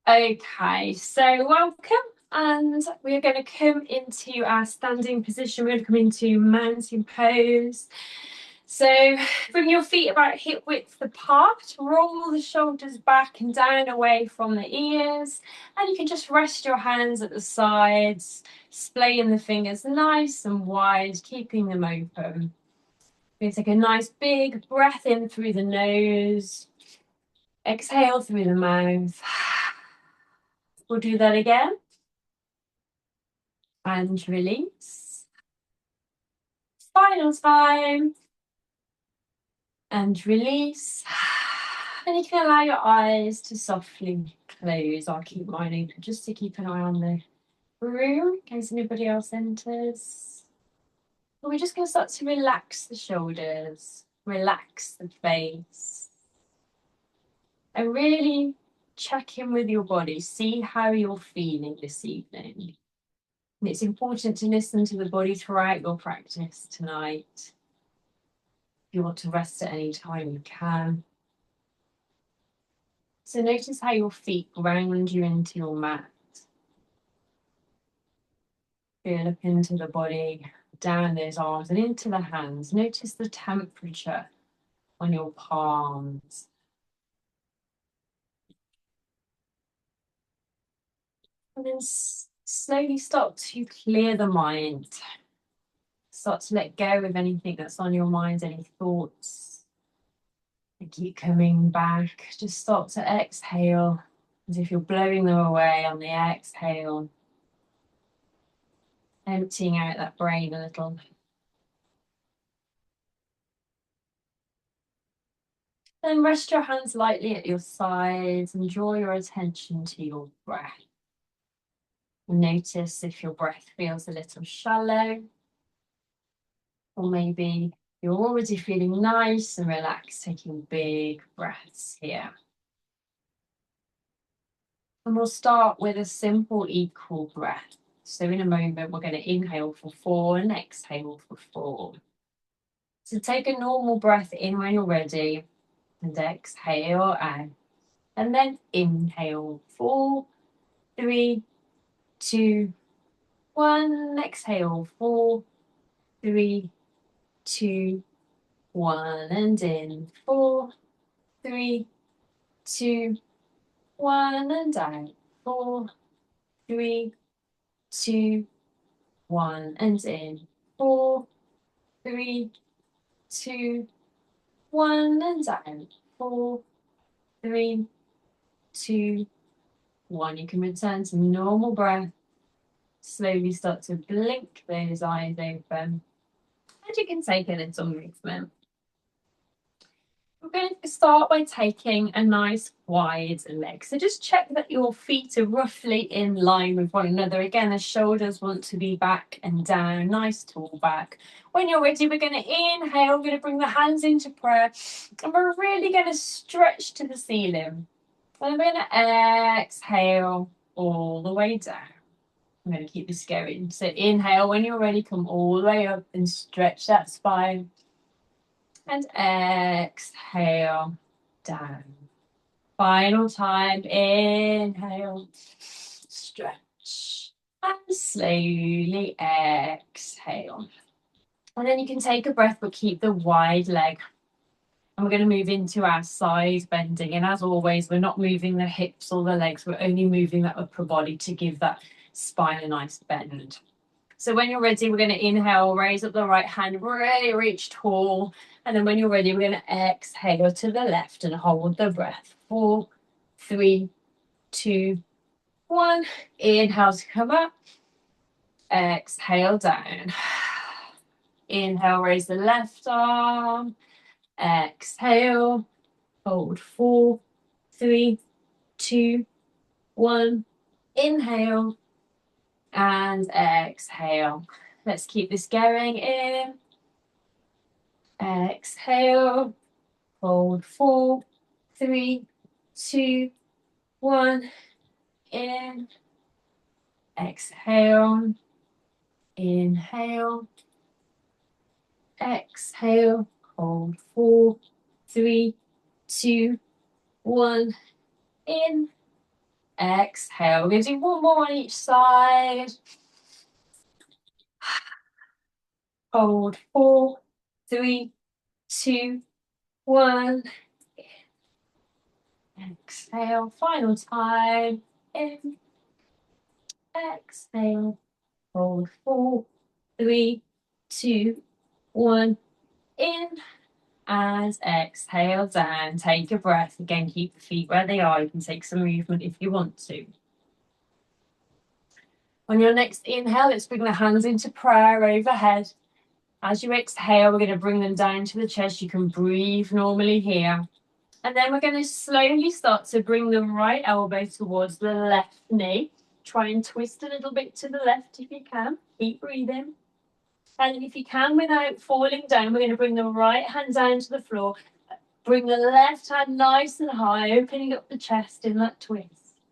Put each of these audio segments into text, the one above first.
Okay, so welcome, and we're going to come into our standing position. We're going to come into mountain pose. So bring your feet about hip width apart, roll the shoulders back and down away from the ears, and you can just rest your hands at the sides, splaying the fingers nice and wide, keeping them open. We're going to take a nice big breath in through the nose, exhale through the mouth. We'll do that again. And release. Final time. And release. And you can allow your eyes to softly close. I'll keep mine open just to keep an eye on the room in case anybody else enters. But we're just going to start to relax the shoulders, relax the face, and really check in with your body. See how you're feeling this evening. And it's important to listen to the body throughout your practice tonight. If you want to rest at any time, you can. So notice how your feet ground you into your mat. Feel up into the body, down those arms and into the hands. Notice the temperature on your palms. And then slowly start to clear the mind. Start to let go of anything that's on your mind, any thoughts. And keep coming back. Just start to exhale as if you're blowing them away on the exhale. Emptying out that brain a little. Then rest your hands lightly at your sides and draw your attention to your breath. Notice if your breath feels a little shallow, or maybe you're already feeling nice and relaxed, taking big breaths here. And we'll start with a simple equal breath. So in a moment, we're going to inhale for 4 and exhale for 4. So take a normal breath in when you're ready and exhale out. And then inhale 4, 3, 2, 1. Exhale 4, 3, 2, 1. And in 4, 3, 2, 1. And out 4, 3, 2, 1. And in 4, 3, 2, 1. And out 4, 3, 2, 1. You can return to normal breath. Slowly start to blink those eyes open. And you can take a little movement. We're going to start by taking a nice wide leg. So just check that your feet are roughly in line with one another. Again, the shoulders want to be back and down, nice tall back. When you're ready, we're going to inhale. We're going to bring the hands into prayer. And we're really going to stretch to the ceiling. And we're going to exhale all the way down. I'm going to keep this going. So inhale, when you're ready, come all the way up and stretch that spine. And exhale down. Final time, inhale, stretch, and slowly exhale. And then you can take a breath, but keep the wide leg. And we're going to move into our side bending. And as always, we're not moving the hips or the legs. We're only moving that upper body to give that spine a nice bend. So when you're ready, we're going to inhale, raise up the right hand, really reach tall. And then when you're ready, we're going to exhale to the left and hold the breath. 4, 3, 2, 1. Inhale to come up. Exhale down. Inhale, raise the left arm. Exhale. Hold 4, 3, 2, 1. Inhale and exhale. Let's keep this going. In. Exhale. Hold 4, 3, 2, 1. In. Exhale. Inhale. Exhale. Hold 4, 3, 2, 1. In. Exhale. We're going to do one more on each side. Hold. 4, 3, 2, 1. Exhale. Final time. In. Exhale. Hold. 4, 3, 2, 1. In. And exhale down. Take a breath. Again, keep the feet where they are. You can take some movement if you want to. On your next inhale, let's bring the hands into prayer overhead. As you exhale, we're going to bring them down to the chest. You can breathe normally here. And then we're going to slowly start to bring the right elbow towards the left knee. Try and twist a little bit to the left if you can. Keep breathing. And if you can, without falling down, we're going to bring the right hand down to the floor. Bring the left hand nice and high, opening up the chest in that twist.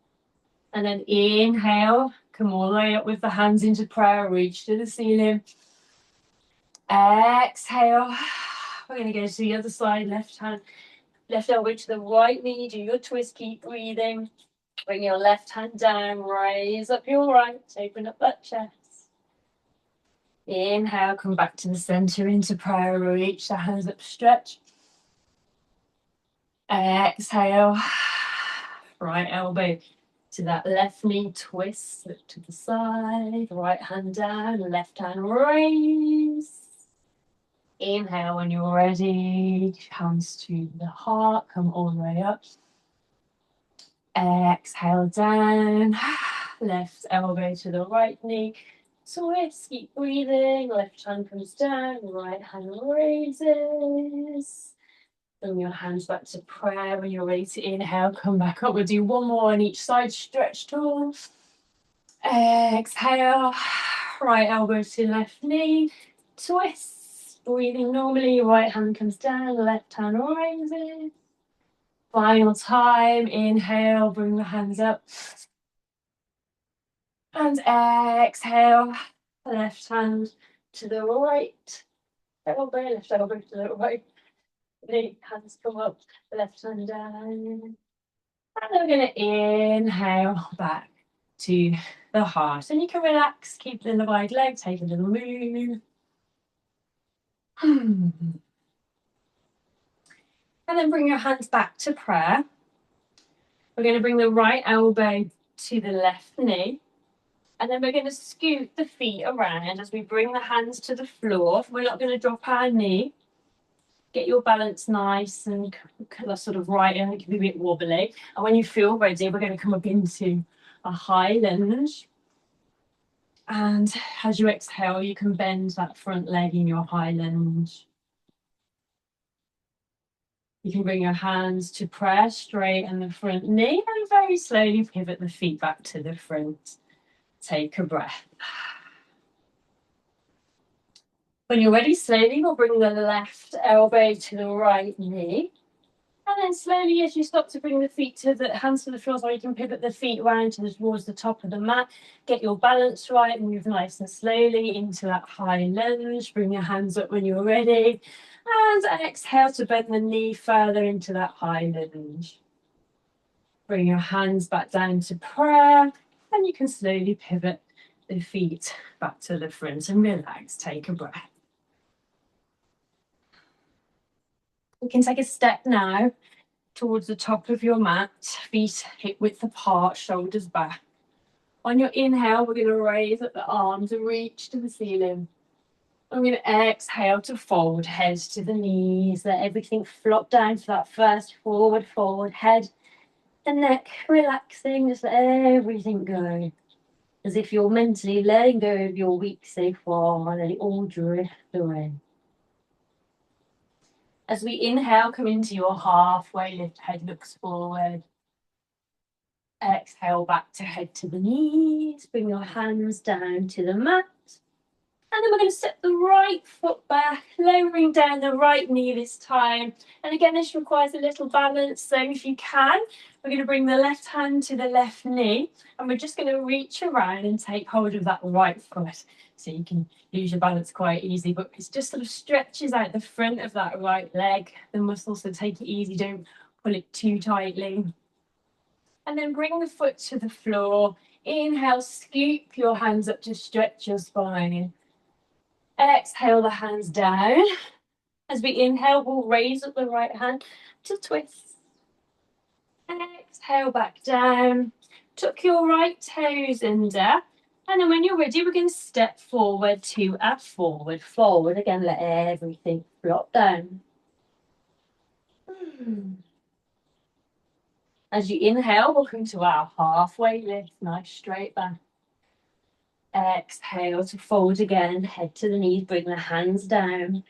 And then inhale, come all the way up with the hands into prayer, reach to the ceiling. Exhale. We're going to go to the other side, left elbow to the right knee, do your twist, keep breathing. Bring your left hand down, raise up your right, open up that chest. Inhale, come back to the center into prayer, reach the hands up, stretch. Exhale, right elbow to that left knee, twist, look to the side, right hand down, left hand raise. Inhale when you're ready, hands to the heart, come all the way up. Exhale down, left elbow to the right knee, twist, keep breathing, left hand comes down, right hand raises. Bring your hands back to prayer. When you're ready to inhale, come back up. We'll do one more on each side, stretch tall. Exhale, right elbow to left knee, twist, breathing normally, right hand comes down, left hand rises. Final time, inhale, bring the hands up. And exhale, left hand to the right, left elbow to the right. The hands come up, left hand down. And then we're going to inhale back to the heart. And you can relax, keep the wide leg, take a little move. And then bring your hands back to prayer. We're going to bring the right elbow to the left knee. And then we're going to scoot the feet around as we bring the hands to the floor. We're not going to drop our knee. Get your balance nice and sort of right, and it can be a bit wobbly. And when you feel ready, we're going to come up into a high lunge. And as you exhale, you can bend that front leg in your high lunge. You can bring your hands to prayer, straighten the front knee, and very slowly pivot the feet back to the front. Take a breath. When you're ready, slowly we'll bring the left elbow to the right knee. And then slowly, as you stop to bring the feet to the hands to the floor, so you can pivot the feet around towards the top of the mat. Get your balance right, move nice and slowly into that high lunge. Bring your hands up when you're ready. And exhale to bend the knee further into that high lunge. Bring your hands back down to prayer. And you can slowly pivot the feet back to the front and relax. Take a breath. You can take a step now towards the top of your mat, feet hip width apart, shoulders back. On your inhale, we're going to raise up the arms and reach to the ceiling. I'm going to exhale to fold, head to the knees, let everything flop down to that first forward fold, head, the neck relaxing, just let everything go. As if you're mentally letting go of your week so far and let it all drift away. As we inhale, come into your halfway lift, head looks forward. Exhale back to head to the knees, bring your hands down to the mat. And then we're going to step the right foot back, lowering down the right knee this time. And again, this requires a little balance. So if you can, we're going to bring the left hand to the left knee. And we're just going to reach around and take hold of that right foot. So you can use your balance quite easy, but it just sort of stretches out the front of that right leg. The muscles, so take it easy, don't pull it too tightly. And then bring the foot to the floor. Inhale, scoop your hands up to stretch your spine. Exhale the hands down. As we inhale, we'll raise up the right hand to twist. Exhale back down. Tuck your right toes under. And then when you're ready, we're going to step forward to a forward fold. Again, let everything drop down. As you inhale, we'll come to our halfway lift. Nice straight back. Exhale to fold again. Head to the knees, bring the hands down.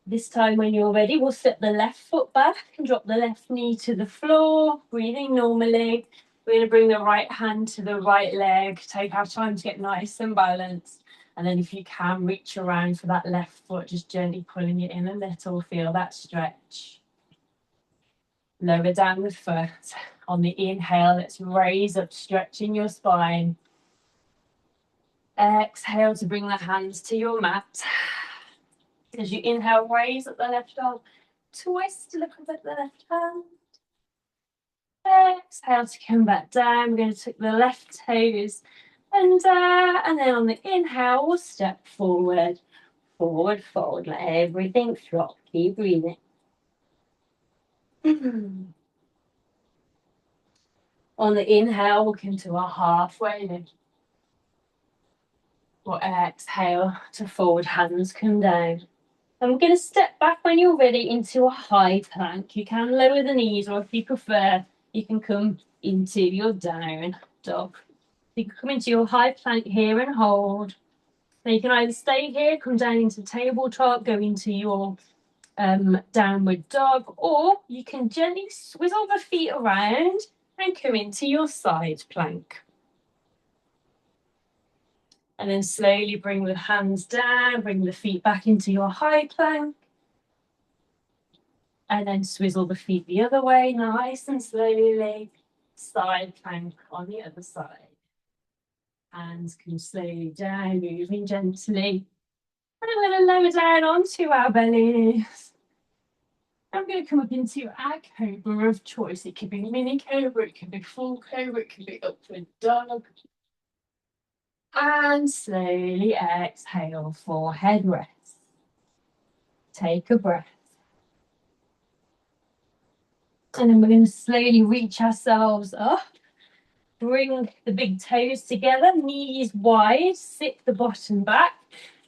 This time when you're ready, we'll step the left foot back and drop the left knee to the floor, breathing normally. We're going to bring the right hand to the right leg, take our time to get nice and balanced. And then if you can, reach around for that left foot, just gently pulling it in a little, feel that stretch. Lower down the foot. On the inhale, let's raise up, stretching your spine. Exhale to bring the hands to your mat. As you inhale, raise up the left arm, twist to look up at the left hand. Exhale to come back down. We're going to tuck the left toes under, and then on the inhale, we'll step forward, forward fold. Let everything drop. Keep breathing. On the inhale, we'll come to our halfway lift. We'll exhale to forward, hands come down. And we're going to step back when you're ready into a high plank. You can lower the knees, or if you prefer, you can come into your down dog. You can come into your high plank here and hold. Now you can either stay here, come down into tabletop, go into your downward dog, or you can gently swivel the feet around and come into your side plank. And then slowly bring the hands down, bring the feet back into your high plank. And then swivel the feet the other way, nice and slowly. Side plank on the other side. Hands come slowly down, moving gently. And I'm going to lower down onto our bellies. I'm going to come up into our cobra of choice. It could be mini cobra, it could be full cobra, it could be upward dog. And slowly exhale, forehead rest. Take a breath. And then we're going to slowly reach ourselves up. Bring the big toes together, knees wide, sit the bottom back.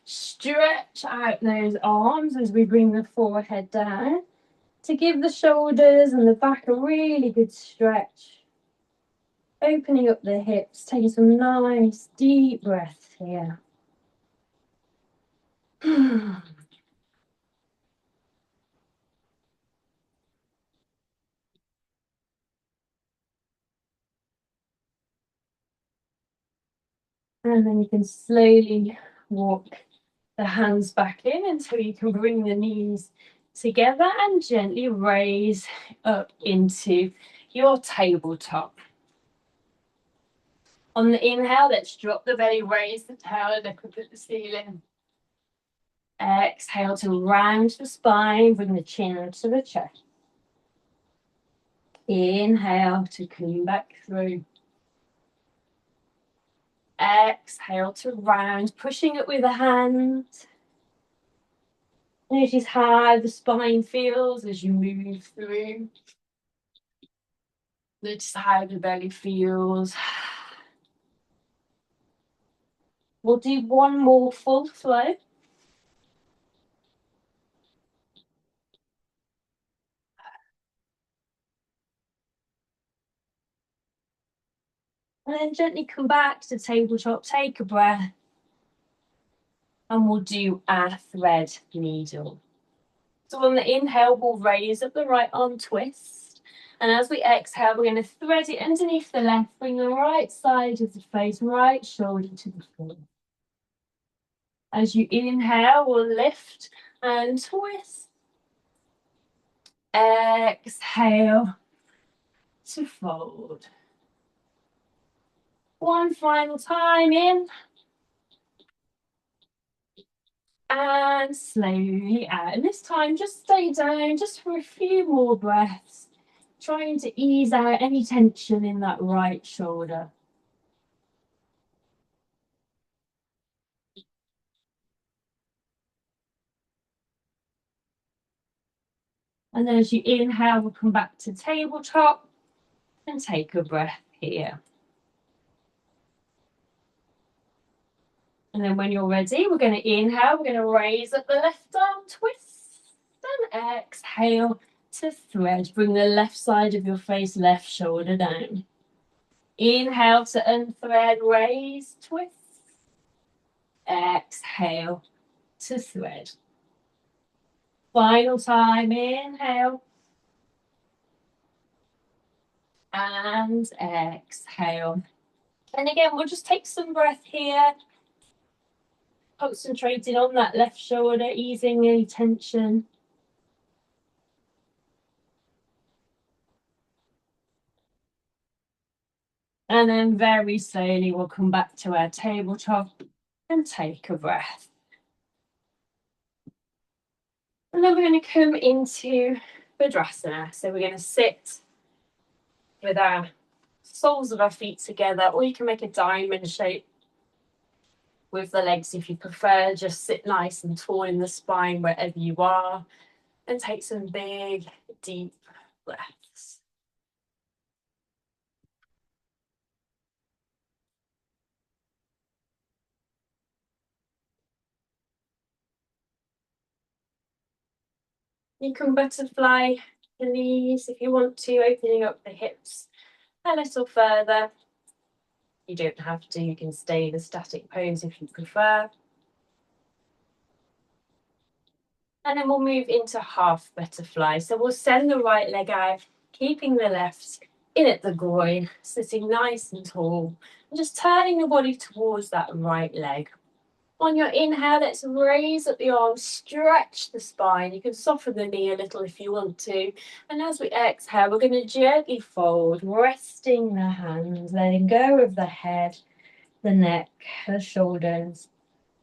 Stretch out those arms as we bring the forehead down to give the shoulders and the back a really good stretch. Opening up the hips, taking some nice deep breaths here. And then you can slowly walk the hands back in until you can bring the knees together and gently raise up into your tabletop. On the inhale, let's drop the belly, raise the tail, look up at the ceiling. Exhale to round the spine, bring the chin to the chest. Inhale to come back through. Exhale to round, pushing it with a hand. Notice how the spine feels as you move through. Notice how the belly feels. We'll do one more full flow. And then gently come back to tabletop, take a breath. And we'll do our thread needle. So on the inhale, we'll raise up the right arm, twist. And as we exhale, we're going to thread it underneath the left, bring the right side of the face, right shoulder to the floor. As you inhale, we'll lift and twist. Exhale to fold. One final time in. And slowly out. And this time, just stay down just for a few more breaths. trying to ease out any tension in that right shoulder. And then as you inhale, we'll come back to tabletop and take a breath here. And then when you're ready, we're going to inhale, we're going to raise up the left arm, twist, and exhale to thread. Bring the left side of your face, left shoulder down. Inhale to unthread, raise, twist. Exhale to thread. Final time, inhale. And exhale. And again, we'll just take some breath here. Concentrating on that left shoulder, easing any tension. And then very slowly, we'll come back to our tabletop and take a breath. And then we're going to come into Virasana. So we're going to sit with our soles of our feet together, or you can make a diamond shape with the legs if you prefer. Just sit nice and tall in the spine wherever you are and take some big, deep breaths. You can butterfly the knees if you want to, opening up the hips a little further. You don't have to, you can stay in a static pose if you prefer. And then we'll move into half butterfly. So we'll send the right leg out, keeping the left in at the groin, sitting nice and tall, and just turning the body towards that right leg. On your inhale, let's raise up the arms, stretch the spine. You can soften the knee a little if you want to. And as we exhale, we're going to gently fold, resting the hands, letting go of the head, the neck, the shoulders,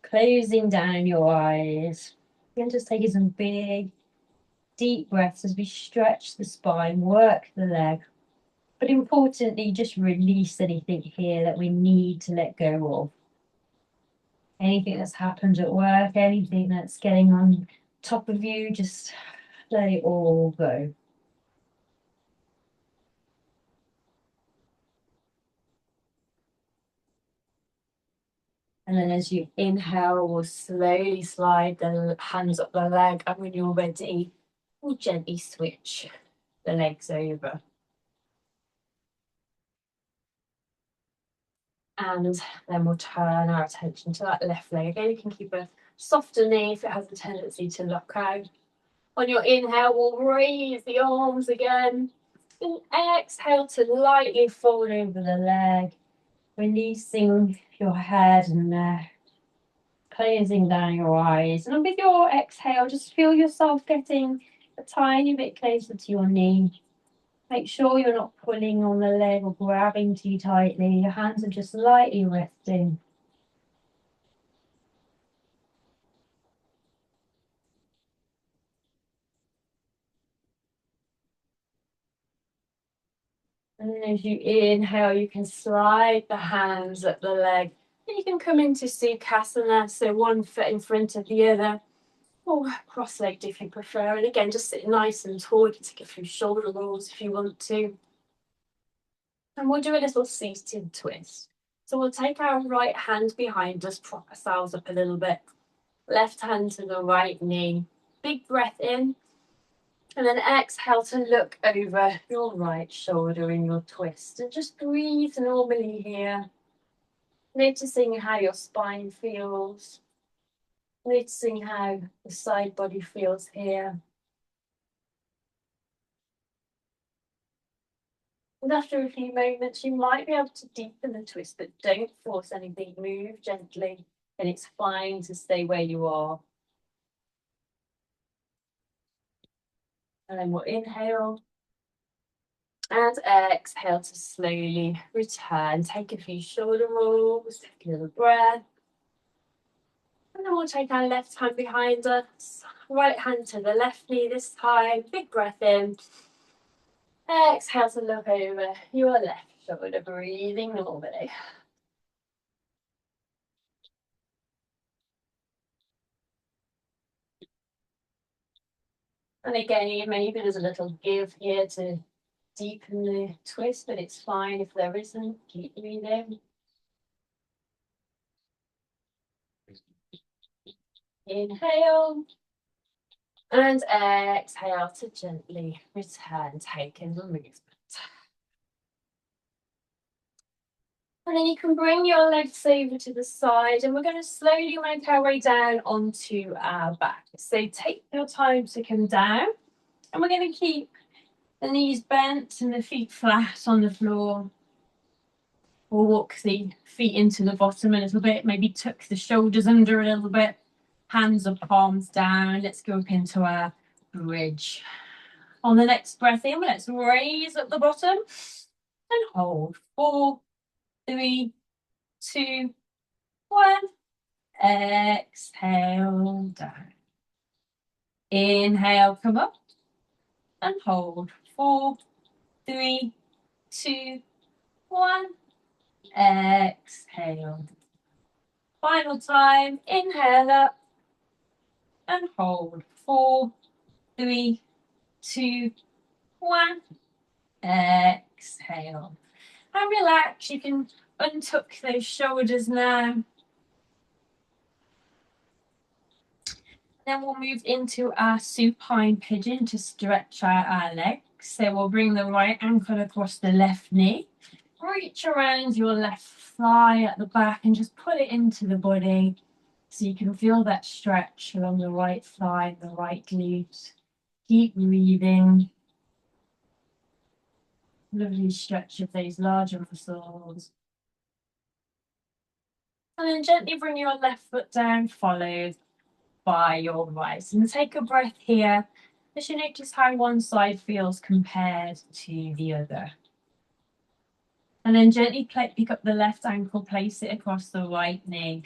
closing down your eyes. And just taking some big, deep breaths as we stretch the spine, work the leg. But importantly, just release anything here that we need to let go of. Anything that's happened at work, anything that's getting on top of you, just let it all go. And then as you inhale, we'll slowly slide the hands up the leg. And when you're ready, we'll gently switch the legs over. And then we'll turn our attention to that left leg. Again, you can keep a softer knee if it has a tendency to lock out. On your inhale, we'll raise the arms again. And exhale to lightly fold over the leg, releasing your head and neck, closing down your eyes. And with your exhale, just feel yourself getting a tiny bit closer to your knee. Make sure you're not pulling on the leg or grabbing too tightly. Your hands are just lightly resting. And then as you inhale, you can slide the hands up the leg. And you can come into Sukhasana, so one foot in front of the other, or cross-legged if you prefer. And again, just sit nice and tall. You can take a few shoulder rolls if you want to. And we'll do a little seated twist. So we'll take our right hand behind us, prop ourselves up a little bit. Left hand to the right knee. Big breath in. And then exhale to look over your right shoulder in your twist. And just breathe normally here. Noticing how your spine feels. Noticing how the side body feels here. And after a few moments, you might be able to deepen the twist, but don't force anything. Move gently, and it's fine to stay where you are. And then we'll inhale and exhale to slowly return. Take a few shoulder rolls, take a little breath. And then we'll take our left hand behind us, right hand to the left knee this time. Big breath in. Exhale to look over your left shoulder, breathing normally. And again, maybe there's a little give here to deepen the twist, but it's fine if there isn't. Keep breathing. Inhale. And exhale to gently return, taking the movement. And then you can bring your legs over to the side, and we're going to slowly make our way down onto our back. So take your time to come down, and we're going to keep the knees bent and the feet flat on the floor. We'll walk the feet into the bottom a little bit, maybe tuck the shoulders under a little bit, hands or palms down. Let's go up into our bridge. On the next breath in, let's raise up the bottom and hold. 4, 3, 2, 1. Exhale down. Inhale, come up and hold. 4, 3, 2, 1. Exhale. Final time. Inhale up and hold. 4, 3, 2, 1. Exhale. And relax. You can untuck those shoulders now. Then we'll move into our supine pigeon to stretch out our legs. So we'll bring the right ankle across the left knee. Reach around your left thigh at the back and just pull it into the body so you can feel that stretch along the right thigh, the right glute. Keep breathing. Lovely stretch of those larger muscles. And then gently bring your left foot down, followed by your right. And take a breath here as you notice how one side feels compared to the other. And then gently pick up the left ankle, place it across the right knee.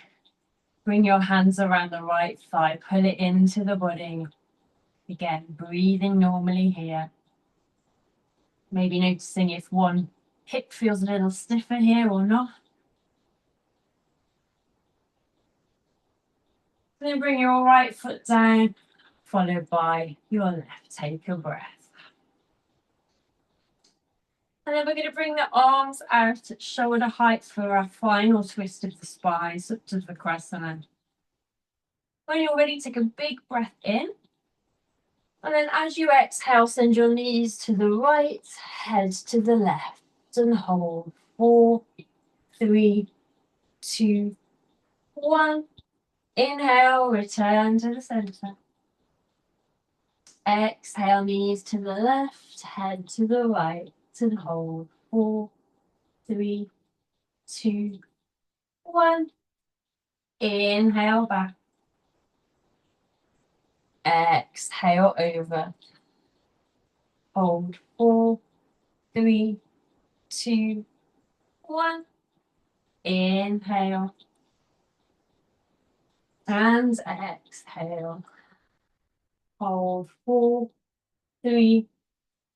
Bring your hands around the right thigh, pull it into the body. Again, breathing normally here. Maybe noticing if one hip feels a little stiffer here or not. Then bring your right foot down, followed by your left. Take a breath. And then we're going to bring the arms out at shoulder height for our final twist of the spine, Supta Vikrasana. When you're ready, take a big breath in. And then as you exhale, send your knees to the right, head to the left, and hold. 4, 3, 2, 1. Inhale, return to the center. Exhale, knees to the left, head to the right, and hold. 4, 3, 2, 1. Inhale back. Exhale over. Hold. 4, 3, 2, 1. Inhale. And exhale. Hold. 4, 3,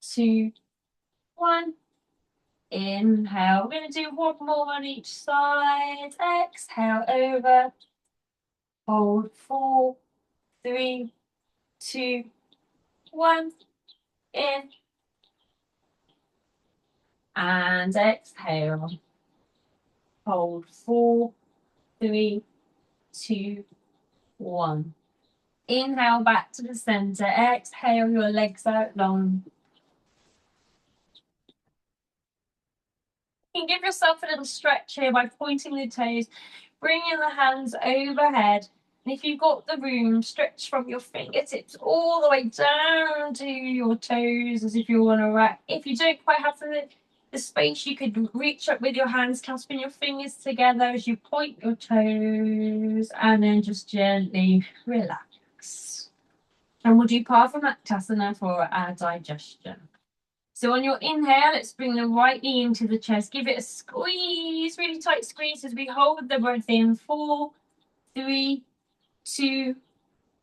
2, 1. Inhale. We're going to do one more on each side. Exhale over. Hold. 4, 3, 2, 1. In. And exhale. Hold. 4, 3, 2, 1. Inhale back to the center. Exhale your legs out long. You can give yourself a little stretch here by pointing the toes, bringing the hands overhead. And if you've got the room, stretch from your fingertips all the way down to your toes as if you want to wrap. If you don't quite have the space, you could reach up with your hands, clasping your fingers together as you point your toes, and then just gently relax. And we'll do Parvamattasana for our digestion. So on your inhale, let's bring the right knee into the chest. Give it a squeeze, really tight squeeze as we hold the breath in. 4, 3, 2,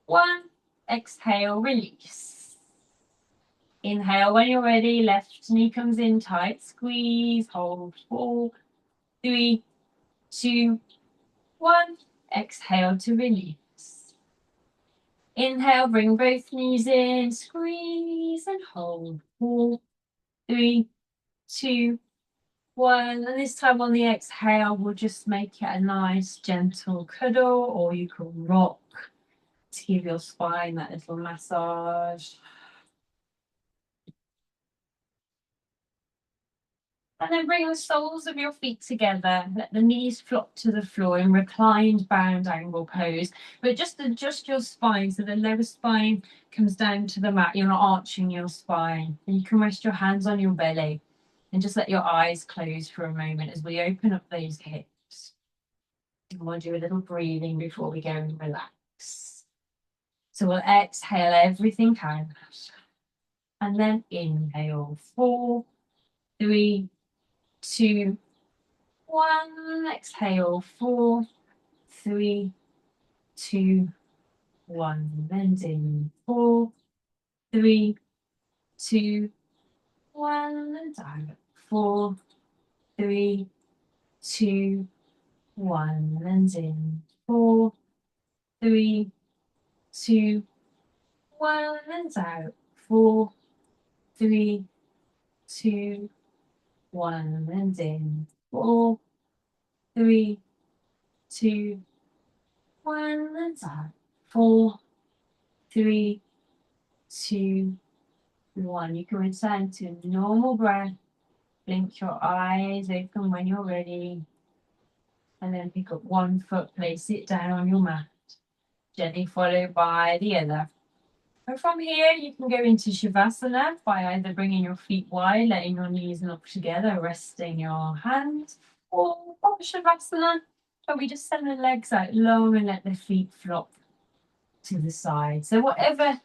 1. Exhale, release. Inhale when you're ready. Left knee comes in tight. Squeeze, hold. 4, 3, 2, 1. Exhale to release. Inhale, bring both knees in. Squeeze and hold. 4, 3, 2, 1. And this time on the exhale, we'll just make it a nice gentle cuddle, or you can rock to give your spine that little massage. And then bring the soles of your feet together. Let the knees flop to the floor in reclined bound angle pose. But just adjust your spine so the lower spine comes down to the mat. You're not arching your spine. And you can rest your hands on your belly and just let your eyes close for a moment as we open up those hips. And we'll do a little breathing before we go and relax. So we'll exhale everything out. And then inhale. 4, 3, 2, 1. Exhale. 4, 3, 2, 1. Bend in. 4, 3, 2, 1. And out. 4, 3, 2, 1. Bend in. 4, 3, 2, 1. And out. 4, 3, 2, 1. And in. 4, 3, 2, 1. And out. 4, 3, 2, 1. You can return to normal breath. Blink your eyes open when you're ready. And then pick up one foot, place it down on your mat. Gently followed by the other. And from here, you can go into Shavasana by either bringing your feet wide, letting your knees knock together, resting your hands, or Shavasana, where we just send the legs out long and let the feet flop to the side. So whatever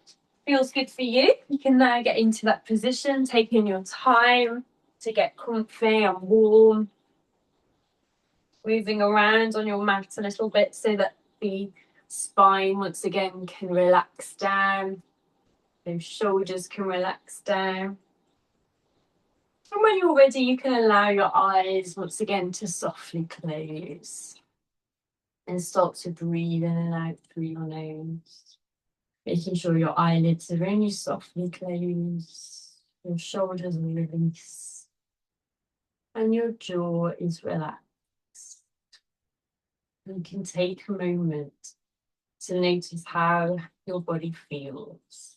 feels good for you, you can now get into that position, taking your time to get comfy and warm. Moving around on your mat a little bit so that the spine once again can relax down. Those shoulders can relax down. And when you're ready, you can allow your eyes once again to softly close. And start to breathe in and out through your nose. Making sure your eyelids are only softly closed. Your shoulders are released. And your jaw is relaxed. You can take a moment to notice how your body feels.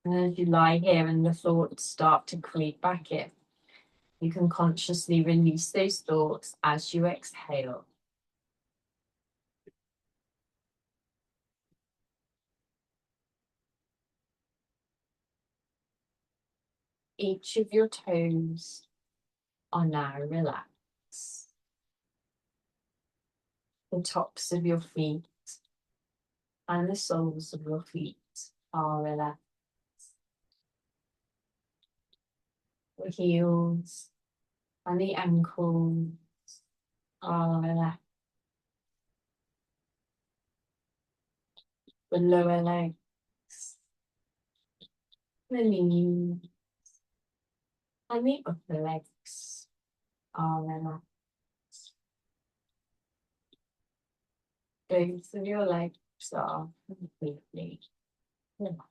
And as you lie here and the thoughts start to creep back in, you can consciously release those thoughts as you exhale. Each of your toes are now relaxed. The tops of your feet and the soles of your feet are relaxed. The heels and the ankles are relaxed. The lower legs, the knees, and the upper legs are relaxed. Both of your legs are completely relaxed.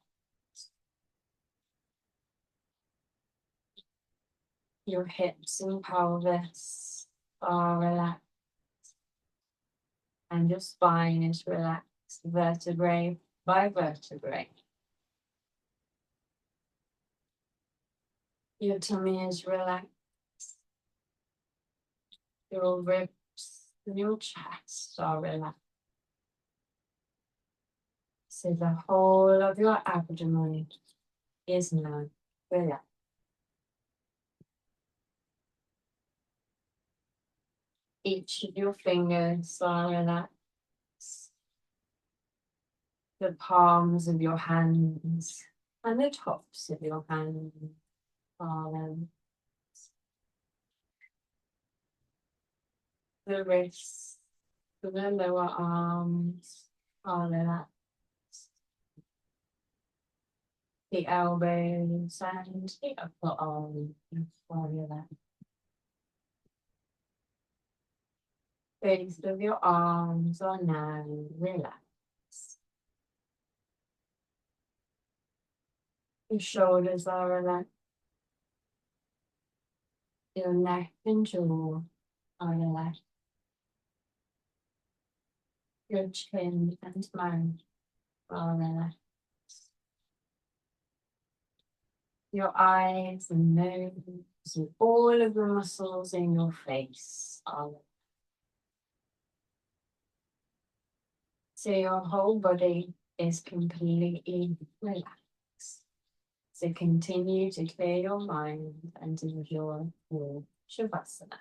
Your hips and pelvis are relaxed. And your spine is relaxed, vertebrae by vertebrae. Your tummy is relaxed. Your ribs and your chest are relaxed. So the whole of your abdomen is now relaxed. Each of your fingers are relaxed. The palms of your hands and the tops of your hands are relaxed. The wrists, We're going to lower arms, follow the elbows and the upper arm, follow that. Both of your arms are now relaxed. Your shoulders are relaxed. Your neck and jaw are relaxed. Your chin and mouth are relaxed. Your eyes and nose and all of the muscles in your face are relaxed. So your whole body is completely relaxed. So continue to clear your mind and enjoy your Shavasana.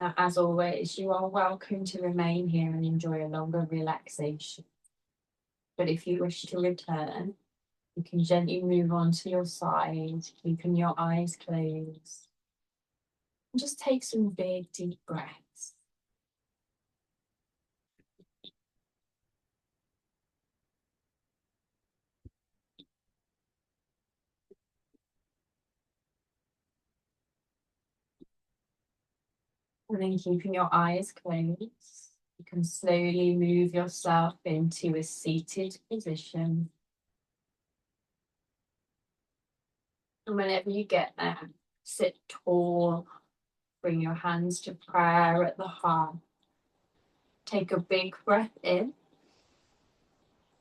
Now, as always, you are welcome to remain here and enjoy a longer relaxation. But if you wish to return, you can gently move on to your side, keeping your eyes closed. And just take some big, deep breaths. And then keeping your eyes closed, you can slowly move yourself into a seated position. And whenever you get there, sit tall, bring your hands to prayer at the heart. Take a big breath in.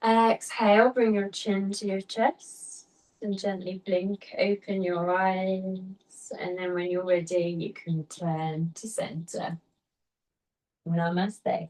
Exhale, bring your chin to your chest and gently blink, open your eyes. And then when you're ready, you can turn to center. Namaste.